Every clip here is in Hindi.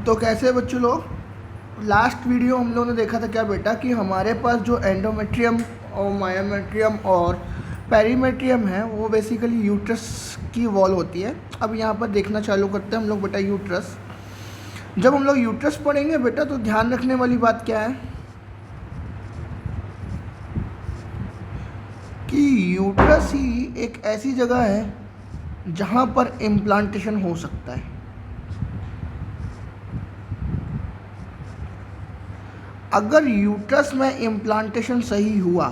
तो कैसे बच्चों लोग, लास्ट वीडियो हम लोगों ने देखा था क्या बेटा कि हमारे पास जो एंडोमेट्रियम और मायोमेट्रियम और पेरीमेट्रियम है वो बेसिकली यूट्रस की वॉल होती है। अब यहाँ पर देखना चालू करते हैं हम लोग बेटा यूट्रस। जब हम लोग यूट्रस पढ़ेंगे बेटा तो ध्यान रखने वाली बात क्या है कि यूट्रस ही एक ऐसी जगह है जहाँ पर इम्प्लांटेशन हो सकता है। अगर यूट्रस में इम्प्लांटेशन सही हुआ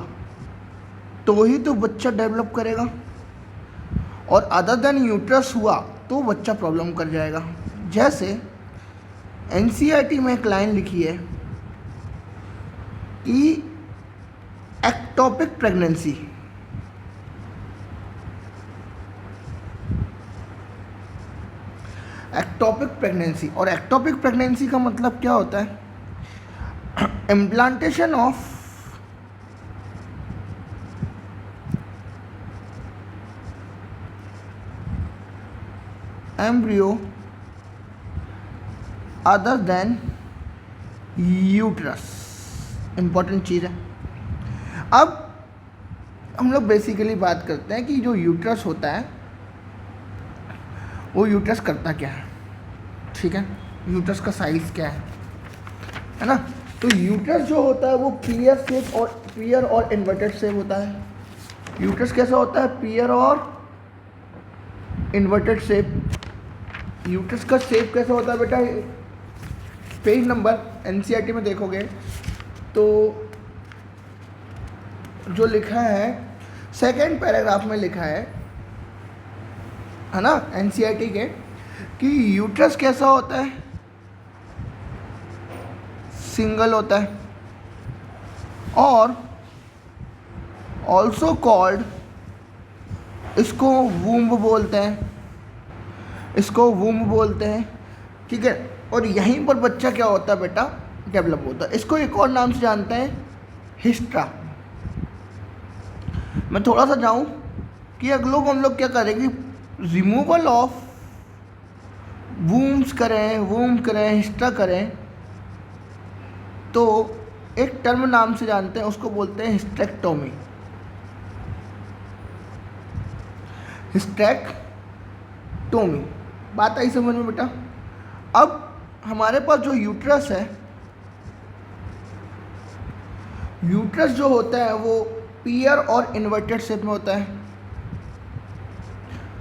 तो ही तो बच्चा डेवलप करेगा, और अदर देन यूट्रस हुआ तो बच्चा प्रॉब्लम कर जाएगा। जैसे एनसीईआरटी में एक लाइन लिखी है कि एक्टोपिक प्रेगनेंसी, एक्टोपिक प्रेगनेंसी, और एक्टोपिक प्रेगनेंसी का मतलब क्या होता है? Implantation of embryo other than uterus, important चीज़ है। अब हम लोग बेसिकली बात करते हैं कि जो यूट्रस होता है वो यूट्रस करता क्या है, ठीक है? यूट्रस का साइज क्या है ना? तो यूट्रस जो होता है वो पीयर और इन्वर्टेड शेप होता है। यूट्रस कैसा होता है? पीयर और इन्वर्टेड शेप। यूट्रस का शेप कैसा होता है बेटा? पेज नंबर एनसीईआरटी में देखोगे तो जो लिखा है सेकेंड पैराग्राफ में लिखा है ना एनसीईआरटी के, कि यूट्रस कैसा होता है? सिंगल होता है और ऑल्सो कॉल्ड, इसको वूम्ब बोलते हैं, इसको वूम्ब बोलते हैं, ठीक है? और यहीं पर बच्चा क्या होता है बेटा? डेवलप होता है। इसको एक और नाम से जानते हैं, हिस्ट्रा। मैं थोड़ा सा जाऊं कि हम लोग क्या करेंगे, रिमूवल ऑफ वूम्स करें, हिस्ट्रा करें, तो एक टर्म नाम से जानते हैं, उसको बोलते हैं हिस्टेक्टोमी। हिस्टेक्टोमी, बात आई समझ में बेटा? अब हमारे पास जो यूट्रस है, यूट्रस जो होता है वो पीयर और इन्वर्टेड शेप में होता है,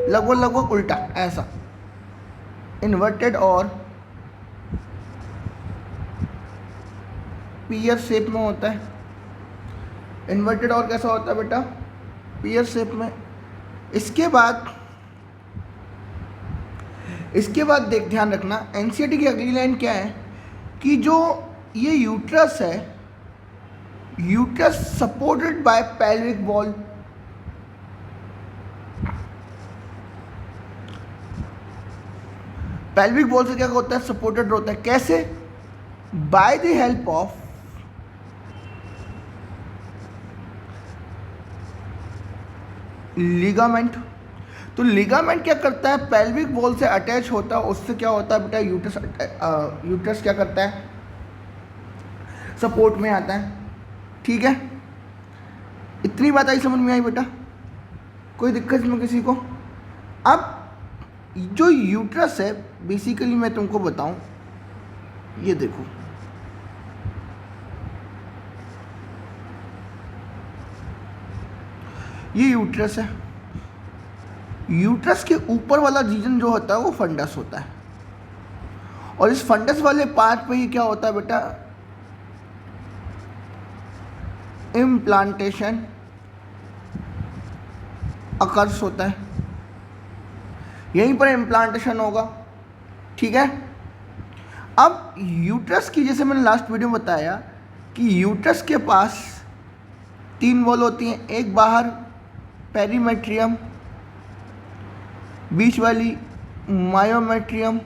लगभग उल्टा ऐसा, इन्वर्टेड और पीयर शेप में होता है। इन्वर्टेड और कैसा होता है बेटा? पीयर शेप में। इसके बाद देख, ध्यान रखना, एनसीईआरटी की अगली लाइन क्या है कि जो ये यूट्रस है, uterus supported by pelvic wall. Pelvic wall से क्या होता है? सपोर्टेड होता है। कैसे? By the help of ligament. तो लिगामेंट क्या करता है? पेल्विक वॉल से अटैच होता है, उससे क्या होता है बेटा? यूट्रस क्या करता है? सपोर्ट में आता है, ठीक है? इतनी बात आई, समझ में आई बेटा? कोई दिक्कत इसमें किसी को? अब जो यूट्रस है बेसिकली मैं तुमको बताऊं, ये देखो, ये यूट्रस है। यूट्रस के ऊपर वाला रीजन जो होता है वो फंडस होता है, और इस फंडस वाले पार्ट पे ही क्या होता है बेटा? इम्प्लांटेशन अकर्स होता है, यहीं पर इम्प्लांटेशन होगा, ठीक है? अब यूट्रस की, जैसे मैंने लास्ट वीडियो में बताया कि यूट्रस के पास 3 वॉल होती हैं, एक बाहर पेरीमेट्रियम, बीच वाली मायोमेट्रियम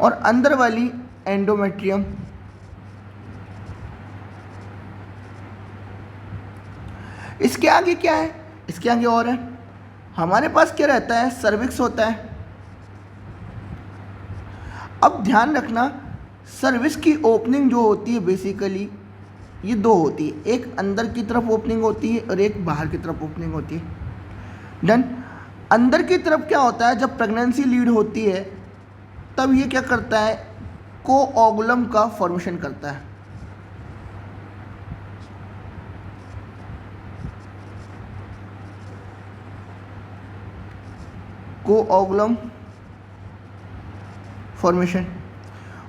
और अंदर वाली एंडोमेट्रियम। इसके आगे क्या है? इसके आगे और है, हमारे पास क्या रहता है? सर्विक्स होता है। अब ध्यान रखना, सर्विक्स की ओपनिंग जो होती है बेसिकली ये दो होती है, एक अंदर की तरफ ओपनिंग होती है और एक बाहर की तरफ ओपनिंग होती है। डन। अंदर की तरफ क्या होता है, जब प्रेगनेंसी लीड होती है तब ये क्या करता है, कोऑगुलम का फॉर्मेशन करता है। कोऑगुलम फॉर्मेशन।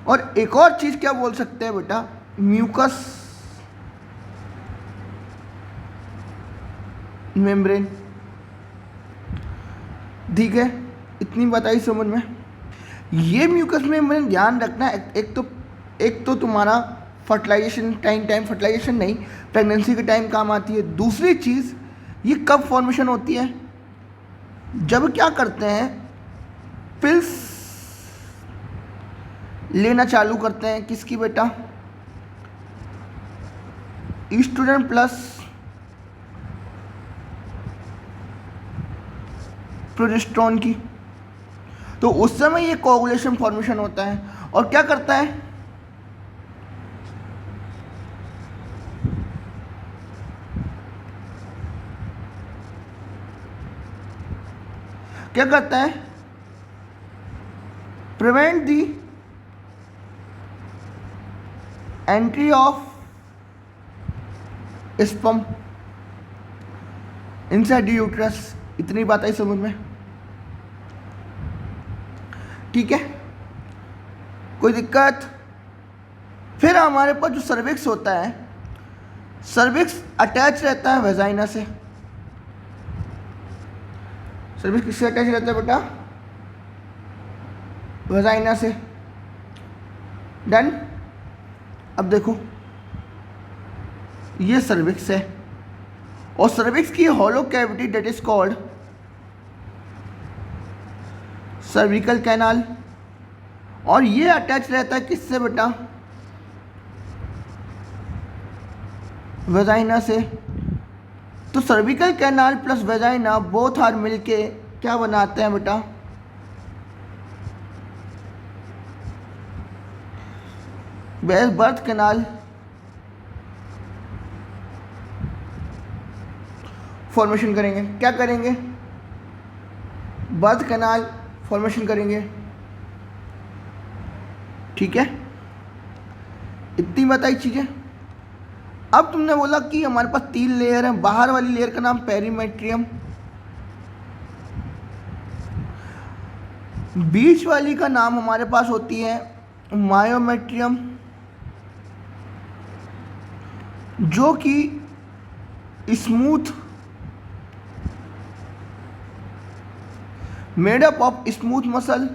और एक और चीज क्या बोल सकते हैं बेटा, म्यूकस मेम्ब्रेन। ठीक है, इतनी बात आई समझ में। ये म्यूकस मेम्ब्रेन ध्यान रखना, एक तो तुम्हारा फर्टिलाइजेशन टाइम फर्टिलाइजेशन नहीं, प्रेगनेंसी के टाइम काम आती है। दूसरी चीज़, ये कब फॉर्मेशन होती है, जब क्या करते हैं, पिल्स लेना चालू करते हैं, किसकी बेटा, ईस्ट्रोजन प्लस प्रोजेस्टेरोन की, तो उस समय ये कोगुलेशन फॉर्मेशन होता है। और क्या करता है, क्या करता है, prevent the entry of sperm inside the uterus. इतनी बात आई समझ में, ठीक है, कोई दिक्कत। फिर हमारे पास जो सर्विक्स होता है, सर्विक्स अटैच रहता है वेजाइना से। सर्विक्स किससे अटैच रहता है बेटा, वेजाइना से। डन। अब देखो, ये सर्विक्स है और सर्विक्स की hollow cavity that is called cervical canal, और ये अटैच रहता है किससे बेटा, वेजाइना से। तो cervical canal plus vagina both are मिलके क्या बनाते हैं बेटा, बर्थ कैनाल फॉर्मेशन करेंगे। क्या करेंगे, बर्थ कैनाल फॉर्मेशन करेंगे। ठीक है, इतनी बताई चीज़ें। अब तुमने बोला कि हमारे पास 3 लेयर हैं, बाहर वाली लेयर का नाम पेरीमेट्रियम, बीच वाली का नाम हमारे पास होती है मायोमेट्रियम, जो कि smooth made up of smooth muscle,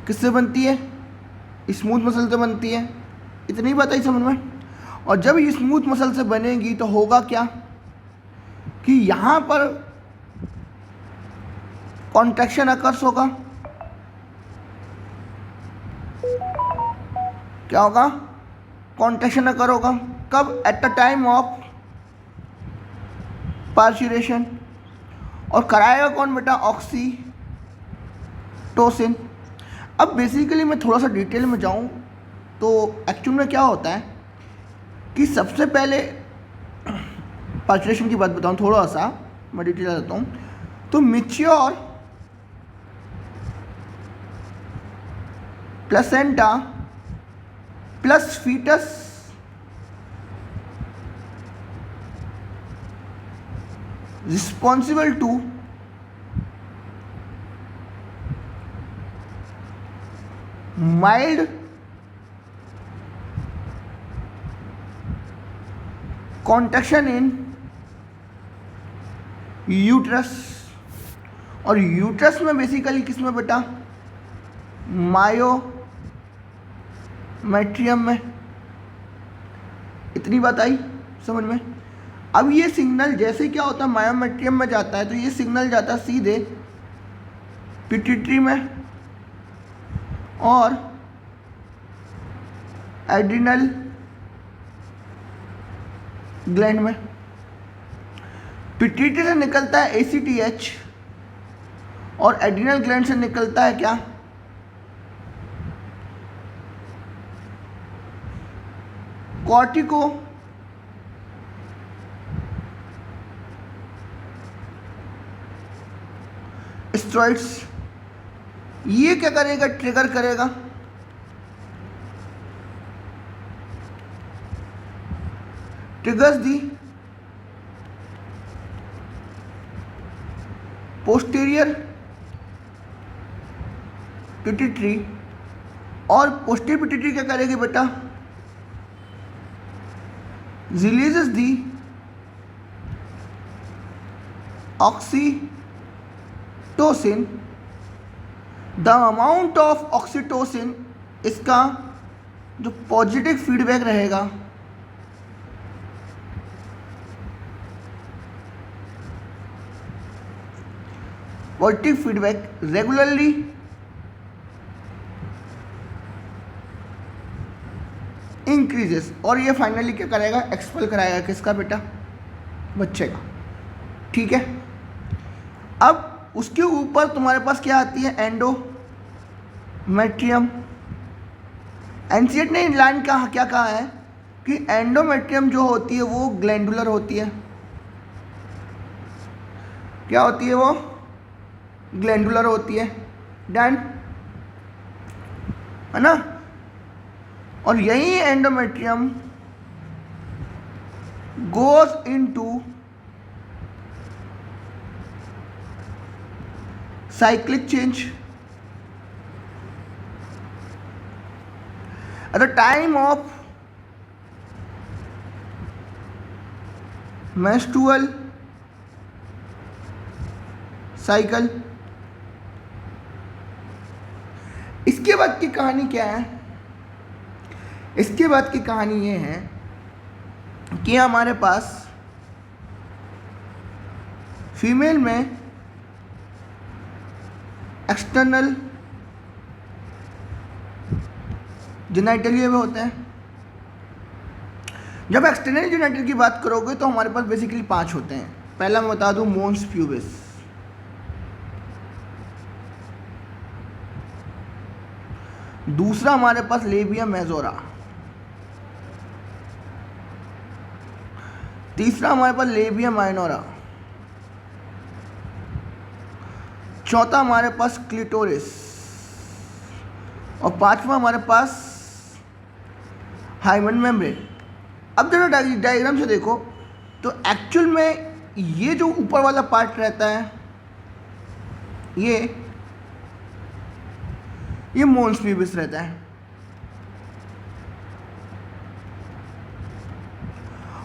किससे बनती है, स्मूथ मसल से बनती है। इतनी बात आई समझ में। और जब ये स्मूथ मसल से बनेगी तो होगा क्या कि यहाँ पर कॉन्ट्रैक्शन अकर्स होगा। क्या होगा, कॉन्ट्रैक्शन अकर होगा। कब, at the time of parturition. और कराएगा कौन बेटा, ऑक्सीटोसिन। अब बेसिकली मैं थोड़ा सा डिटेल में जाऊं तो एक्चुअल में क्या होता है कि सबसे पहले पार्चुरेशन की बात बताऊं, थोड़ा सा मैं डिटेल आ जाता हूँ। तो mature placenta plus foetus responsible to mild contraction in uterus. और यूट्रस में बेसिकली किसमें बेटा, मायोमेट्रियम में। इतनी बात आई समझ में। अब ये सिग्नल जैसे क्या होता है, मायोमेट्रियम में जाता है तो ये सिग्नल जाता है सीधे पिट्यूटरी में और एड्रिनल ग्लैंड में। पिट्यूटरी से निकलता है ACTH और एड्रिनल ग्लैंड से निकलता है क्या, कॉर्टिको स्टेरॉइड्स। ये क्या करेगा, ट्रिगर करेगा ट्रिगर्स दी पोस्टीरियर पिट्यूटरी, और पोस्टीरियर पिट्यूटरी क्या करेगी बेटा, releases the oxytocin. The amount of oxytocin, इसका जो पॉजिटिव फीडबैक रहेगा पॉजिटिव फीडबैक रेगुलरली इंक्रीजेस, और ये फाइनली क्या करेगा, एक्सपेल कराएगा किसका बेटा, बच्चे का। ठीक है, अब उसके ऊपर तुम्हारे पास क्या आती है, एंडोमेट्रियम। एनसीईआरटी ने लाइन का क्या कहा है कि एंडोमेट्रियम जो होती है वो ग्लैंडुलर होती है। क्या होती है वो, ग्लैंडुलर होती है, डन है ना। और यही endometrium goes into cyclic change at the time of menstrual cycle। इसके बाद की कहानी क्या है, इसके बाद की कहानी ये है कि हमारे पास फीमेल में एक्सटर्नल जेनिटलिया में होते हैं। जब एक्सटर्नल जेनिटल की बात करोगे तो हमारे पास बेसिकली 5 होते हैं। पहला मैं बता दूं, मोन्स प्यूबिस, दूसरा हमारे पास लेबिया मेजोरा, तीसरा हमारे पास लेबिया माइनोरा, चौथा हमारे पास क्लिटोरिस, और पांचवा हमारे पास हाइमन मेम्ब्रेन। अब जरा डायग्राम से देखो तो एक्चुअल में ये जो ऊपर वाला पार्ट रहता है ये मोन्स प्यूबिस रहता है,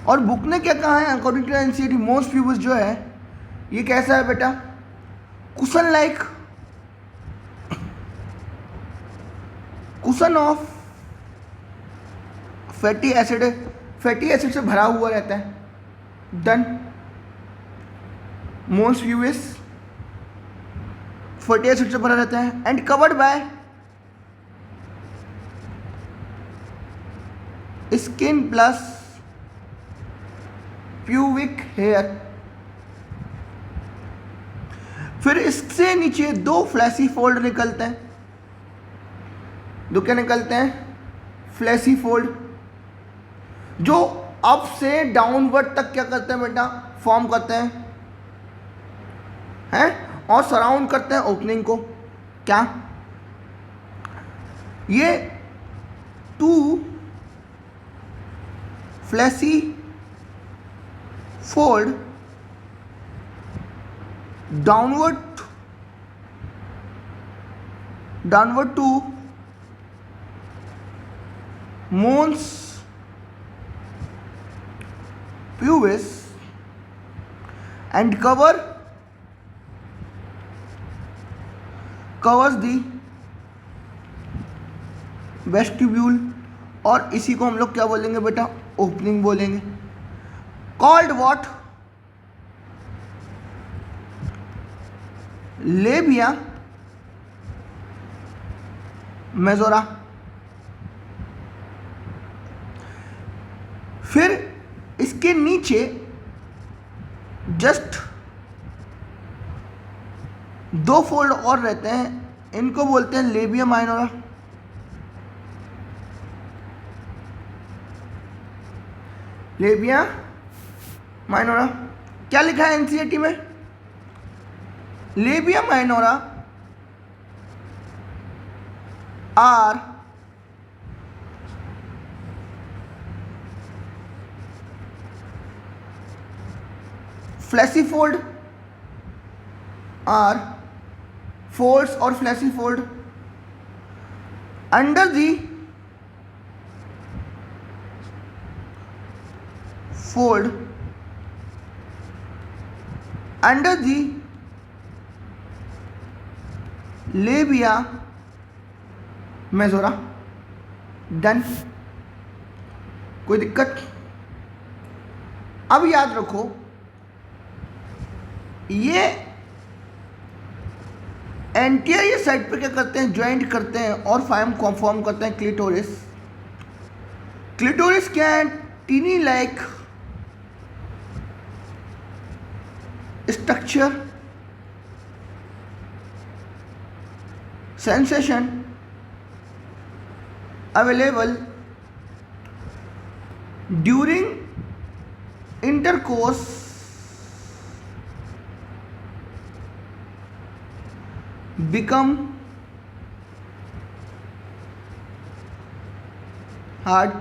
और बुक ने क्या कहा है, according to NCERT mons pubis जो है ये कैसा है बेटा, cushion like, cushion of fatty acid से भरा हुआ रहता है। Done, mons pubis fatty acid से भरा रहता है and covered by skin plus pubic hair. फिर इससे नीचे 2 फ्लैशी फोल्ड निकलते हैं। 2 क्या निकलते हैं, फ्लैशी फोल्ड, जो अप से डाउनवर्ड तक क्या करते हैं बेटा, फॉर्म करते हैं और सराउंड करते हैं ओपनिंग को। क्या ये 2 fleshy fold downward to mons pubis and covers the vestibule, और इसी को हम लोग क्या बोलेंगे बेटा, ओपनिंग बोलेंगे। Called what, labia majora. फिर इसके नीचे जस्ट दो फोल्ड और रहते हैं, इनको बोलते हैं लेबिया माइनोरा। लेबिया माइनोरा क्या लिखा है एनसीईआरटी में? Labia minora are fleshy fold, are folds और fleshy fold under the fold under the labia majora। Done, कोई दिक्कत? अब याद रखो ये एंटीरियर साइड पे क्या करते हैं, ज्वाइंट करते हैं और फॉर्म करते हैं क्लिटोरिस। क्लिटोरिस क्या है? Tiny like structure, sensation available during intercourse become hard,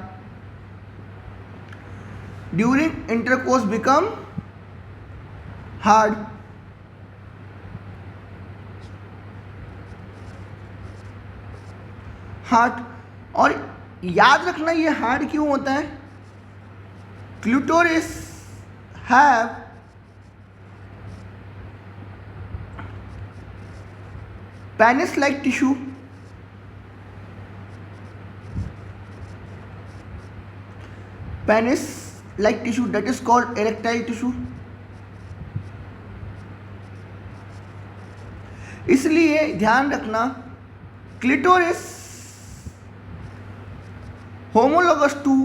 during intercourse become hard, hard. और याद रखना ये हार्ड क्यों होता है? Clitoris have penis like tissue, penis like tissue that is called erectile tissue। इसलिए ध्यान रखना clitoris homologous to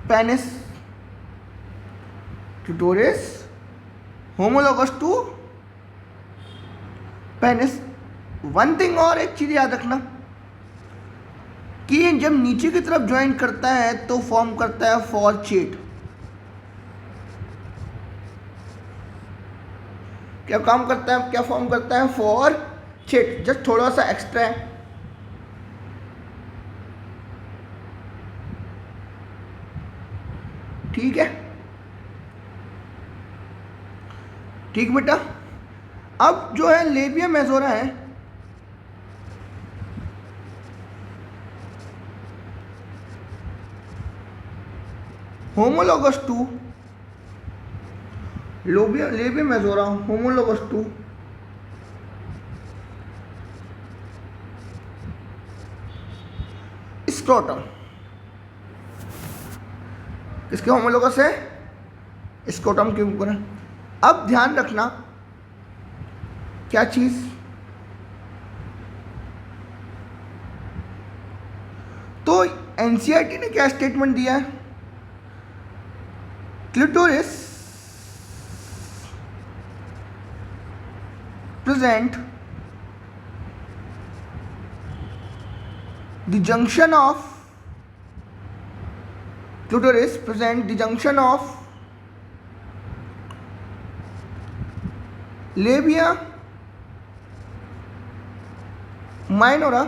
penis, clitoris homologous to penis. One thing और एक चीज याद रखना कि जब नीचे की तरफ ज्वाइन करता है तो फॉर्म करता है फॉर्चेट। क्या काम करता है, क्या फॉर्म करता है? फॉर्चेट। जस्ट थोड़ा सा एक्स्ट्रा है। ठीक है, ठीक बेटा। अब जो है लेबिया मेजोरा है, homologous to labia majora homologous to scrotum. किसके होमोलोगस है? स्क्रोटम के ऊपर है। अब ध्यान रखना क्या चीज, तो एनसीईआरटी ने क्या स्टेटमेंट दिया है? Clitoris present the junction of clitoris present the junction of labia minora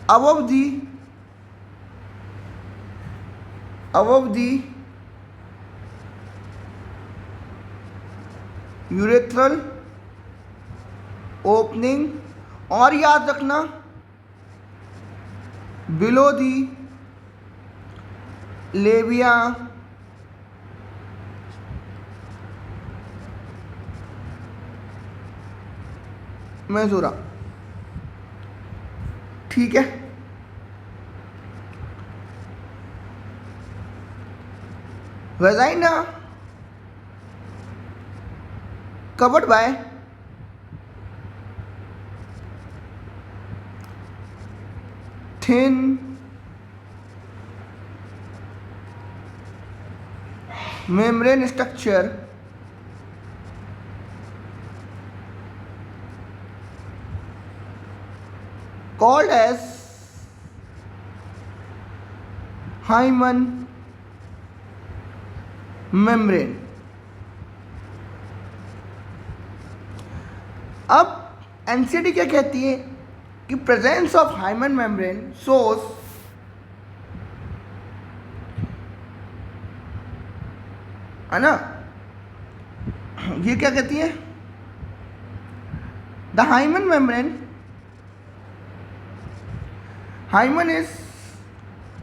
above the urethral opening, और याद रखना बिलो दी लेबिया मेजोरा। ठीक है, vagina covered by thin membrane structure called as Hymen membrane. अब एनसीडी क्या कहती है कि presence of hymen membrane shows है ना, ये क्या कहती है, the hymen membrane, hymen is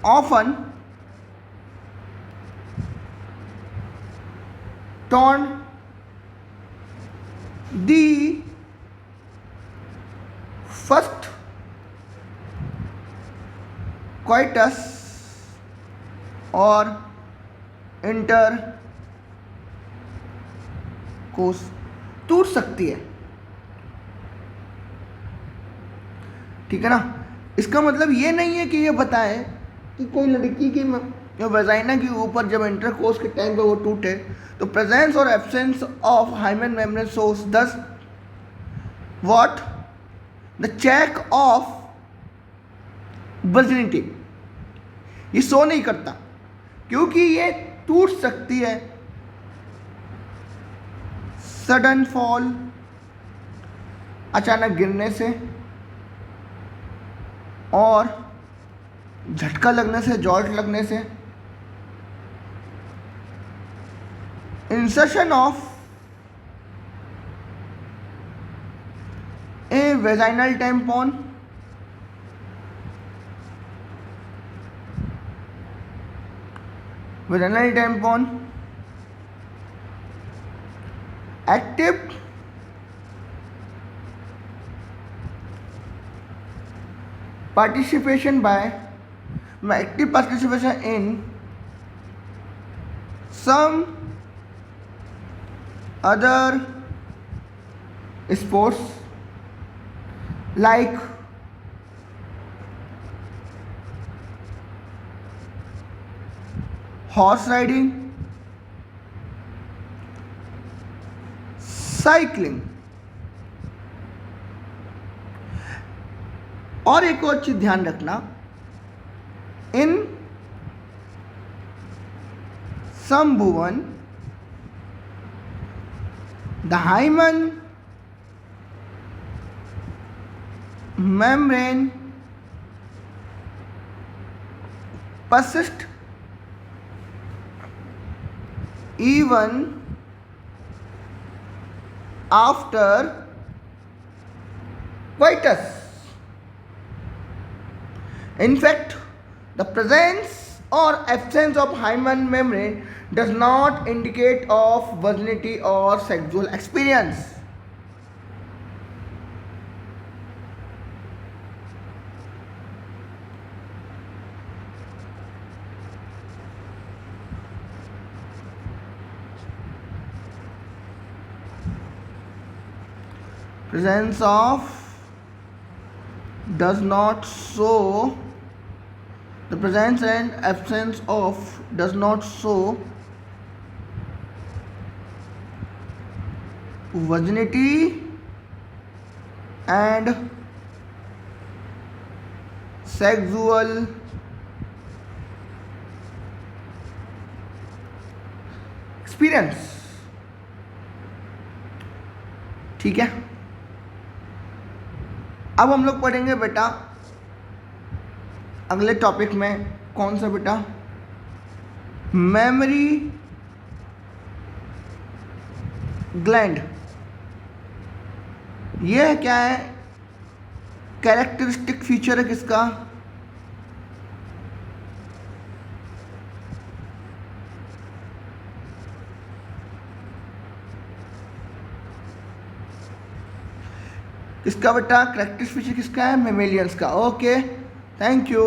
often torn the first coitus और इंटर कोर्स टूट सकती है, ठीक है ना। इसका मतलब ये नहीं है कि ये बताए कि कोई लड़की की वेजाइना के ऊपर जब इंटरकोर्स के टाइम पे वो टूटे तो प्रेजेंस और एब्सेंस ऑफ हाइमन मेम्ब्रेन सोर्स दस what the check of virginity, ये शो नहीं करता क्योंकि ये टूट सकती है सडन फॉल, अचानक गिरने से, और झटका लगने से, जॉल्ट लगने से, insertion of A vaginal tampon, vaginal tampon, active participation by active participation in some other sports like horse riding, cycling. और एक और चीज ध्यान रखना, in some women the hymen membrane persist even after coitus. In fact, the presence or absence of hymen membrane does not indicate of virginity or sexual experience. Presence of does not show, the presence and absence of does not show virginity and sexual experience. ठीक है, अब हम लोग पढ़ेंगे बेटा अगले टॉपिक में, कौन सा बेटा, मेमोरी ग्लैंड। ये क्या है, कैरेक्टरिस्टिक फीचर है किसका, किसका बेटा, कैरेक्टरिस्टिक फीचर किसका है, मेमेलियंस का। Okay, thank you.